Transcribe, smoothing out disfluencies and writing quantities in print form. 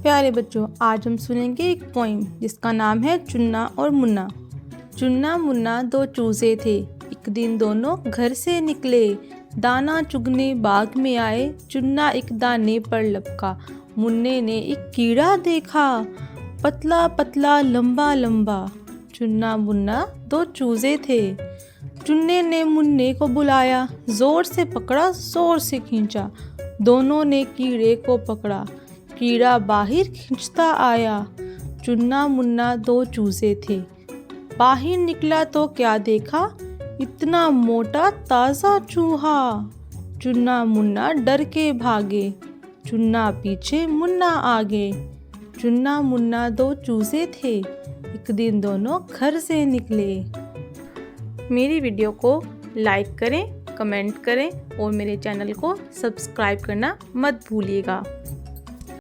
प्यारे बच्चों, आज हम सुनेंगे एक पोइम जिसका नाम है चुन्ना और मुन्ना। चुन्ना मुन्ना दो चूजे थे, एक दिन दोनों घर से निकले। दाना चुगने बाग में आए, चुन्ना एक दाने पर लपका। मुन्ने ने एक कीड़ा देखा, पतला पतला लंबा लंबा। चुन्ना मुन्ना दो चूजे थे। चुन्ने ने मुन्ने को बुलाया, जोर से पकड़ा जोर से खींचा। दोनों ने कीड़े को पकड़ा, कीड़ा बाहर खींचता आया। चुन्ना मुन्ना दो चूजे थे। बाहर निकला तो क्या देखा, इतना मोटा ताज़ा चूहा। चुन्ना मुन्ना डर के भागे, चुन्ना पीछे मुन्ना आगे। चुन्ना मुन्ना दो चूजे थे, एक दिन दोनों घर से निकले। मेरी वीडियो को लाइक करें, कमेंट करें और मेरे चैनल को सब्सक्राइब करना मत भूलिएगा।